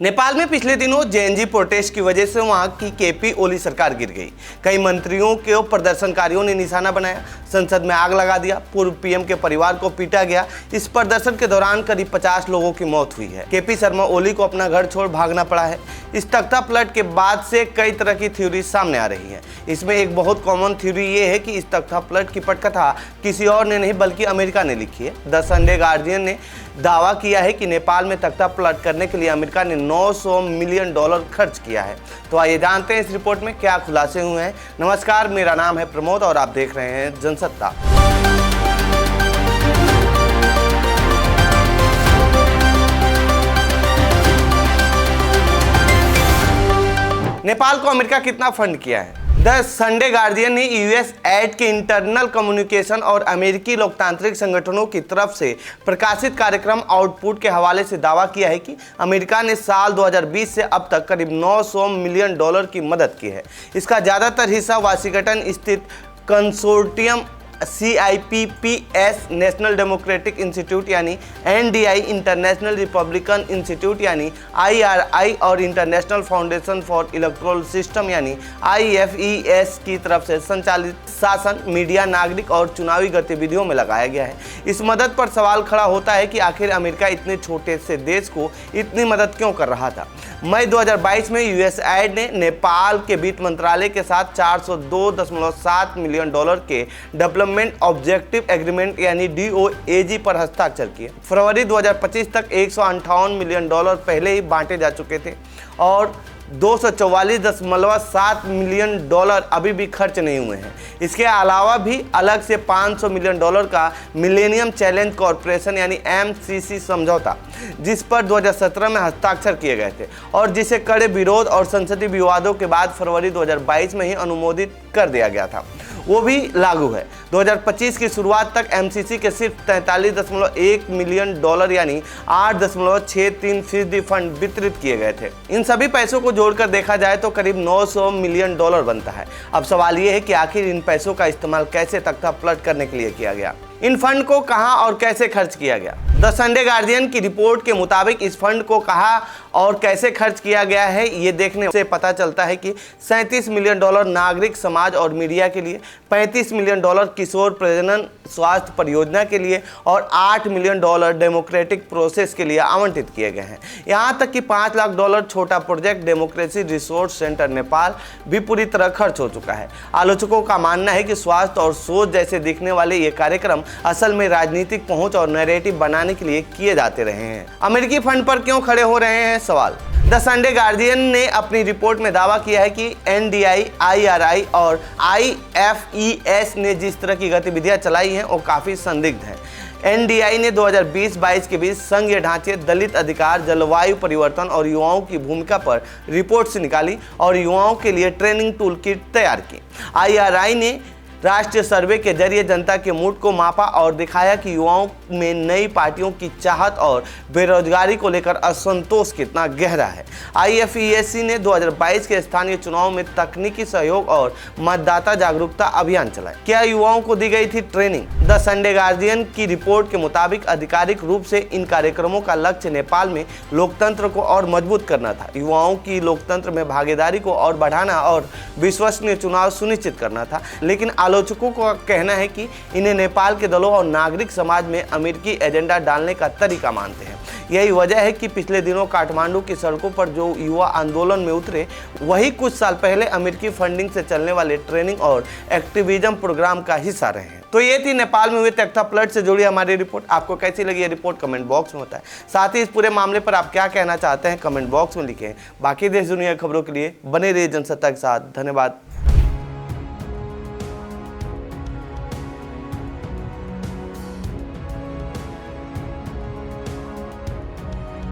नेपाल में पिछले दिनों जेएनजी प्रोटेस्ट की वजह से वहां की केपी ओली सरकार गिर गई। कई मंत्रियों के प्रदर्शनकारियों ने निशाना बनाया, संसद में आग लगा दिया, पूर्व पीएम के परिवार को पीटा गया। इस प्रदर्शन के दौरान करीब 50 लोगों की मौत हुई है। केपी शर्मा ओली को अपना घर छोड़ भागना पड़ा है। इस तख्ता पलट के बाद से कई तरह की थ्योरी सामने आ रही है। इसमें एक बहुत कॉमन थ्योरी ये है कि इस तख्ता पलट की पटकथा किसी और ने नहीं बल्कि अमेरिका ने लिखी है। द संडे गार्जियन ने दावा किया है कि नेपाल में तख्ता पलट करने के लिए अमेरिका ने $900 मिलियन खर्च किया है। तो आइए जानते हैं इस रिपोर्ट में क्या खुलासे हुए हैं। नमस्कार, मेरा नाम है प्रमोद और आप देख रहे हैं जनसत्ता। नेपाल को अमेरिका कितना फंड किया है? द संडे गार्जियन ने यूएस एड के इंटरनल कम्युनिकेशन और अमेरिकी लोकतांत्रिक संगठनों की तरफ से प्रकाशित कार्यक्रम आउटपुट के हवाले से दावा किया है कि अमेरिका ने साल 2020 से अब तक करीब $900 मिलियन की मदद की है। इसका ज़्यादातर हिस्सा वाशिंगटन स्थित consortium CIPPS national democratic institute यानी NDI, इंटरनेशनल रिपब्लिकन इंस्टीट्यूट यानी IRI और international foundation for electoral system यानी IFES की तरफ से संचालित शासन, मीडिया, नागरिक और चुनावी गतिविधियों में लगाया गया है। इस मदद पर सवाल खड़ा होता है कि आखिर अमेरिका इतने छोटे से देश को इतनी मदद क्यों कर रहा था। मई 2022 में यूएस एड ने नेपाल के वित्त मंत्रालय के साथ $402.7 मिलियन के डेवलपमेंट ऑब्जेक्टिव एग्रीमेंट यानी DOAG पर हस्ताक्षर किए। फरवरी 2025 तक $158 मिलियन पहले ही बांटे जा चुके थे और $244.7 मिलियन अभी भी खर्च नहीं हुए हैं। इसके अलावा भी अलग से $500 मिलियन का मिलेनियम चैलेंज कॉरपोरेशन यानी MCC समझौता, जिस पर 2017 में हस्ताक्षर किए गए थे और जिसे कड़े विरोध और संसदीय विवादों के बाद फरवरी 2022 में ही अनुमोदित कर दिया गया था, वो भी लागू है। 2025 की शुरुआत तक MCC के सिर्फ $43.1 मिलियन यानी 8.63% फंड वितरित किए गए थे। इन सभी पैसों को जोड़कर देखा जाए तो करीब $900 मिलियन बनता है। अब सवाल ये है कि आखिर इन पैसों का इस्तेमाल कैसे तख्ता पलट करने के लिए किया गया, इन फंड को कहां और कैसे खर्च किया गया। द संडे गार्जियन की रिपोर्ट के मुताबिक इस फंड को कहां और कैसे खर्च किया गया है ये देखने से पता चलता है कि $37 मिलियन नागरिक समाज और मीडिया के लिए, $35 मिलियन किशोर प्रजनन स्वास्थ्य परियोजना के लिए और $8 मिलियन डेमोक्रेटिक प्रोसेस के लिए आवंटित किए गए हैं। यहाँ तक कि $5 लाख छोटा project democracy resource centre Nepal भी पूरी तरह खर्च हो चुका है। आलोचकों का मानना है कि स्वास्थ्य और सोच जैसे दिखने वाले ये कार्यक्रम असल में राजनीतिक पहुंच और नैरेटिव बनाने के लिए किए जाते रहे हैं। अमेरिकी फंड पर क्यों खड़े हो रहे हैं सवाल। द संडे गार्जियन ने अपनी रिपोर्ट में दावा किया है कि NDI, IRI और IFES ने जिस तरह की गतिविधियां चलाई हैं वो काफी संदिग्ध है। NDI ने 2020-22 के बीच संघीय ढांचे, दलित अधिकार, जलवायु परिवर्तन और युवाओं की भूमिका पर रिपोर्ट्स निकाली और युवाओं के लिए ट्रेनिंग टूल किट तैयार की। IRI ने राष्ट्रीय सर्वे के जरिए जनता के मूड को मापा और दिखाया कि युवाओं में नई पार्टियों की चाहत और बेरोजगारी को लेकर असंतोष कितना गहरा है। IFESC ने 2022 के स्थानीय चुनाव में तकनीकी सहयोग और मतदाता जागरूकता अभियान चलाए। क्या युवाओं को दी गई थी ट्रेनिंग? द संडे गार्जियन की रिपोर्ट के मुताबिक आधिकारिक रूप से इन कार्यक्रमों का लक्ष्य नेपाल में लोकतंत्र को और मजबूत करना था, युवाओं की लोकतंत्र में भागीदारी को और बढ़ाना और विश्वसनीय चुनाव सुनिश्चित करना था। लेकिन आलोचकों का कहना है कि इन्हें नेपाल के दलों और नागरिक समाज में अमेरिकी एजेंडा डालने का तरीका मानते हैं। यही वजह है कि पिछले दिनों काठमांडू की सड़कों पर जो युवा आंदोलन में उतरे वही कुछ साल पहले अमेरिकी फंडिंग से चलने वाले ट्रेनिंग और एक्टिविज्म प्रोग्राम का हिस्सा रहे हैं। तो ये थी नेपाल में हुए तख्ता पलट से जुड़ी हमारी रिपोर्ट। आपको कैसी लगी ये रिपोर्ट कमेंट बॉक्स में बताएं। साथ ही इस पूरे मामले पर आप क्या कहना चाहते हैं कमेंट बॉक्स में लिखें। बाकी देश दुनिया की खबरों के लिए बने रहिए जनसत्ता के साथ। धन्यवाद।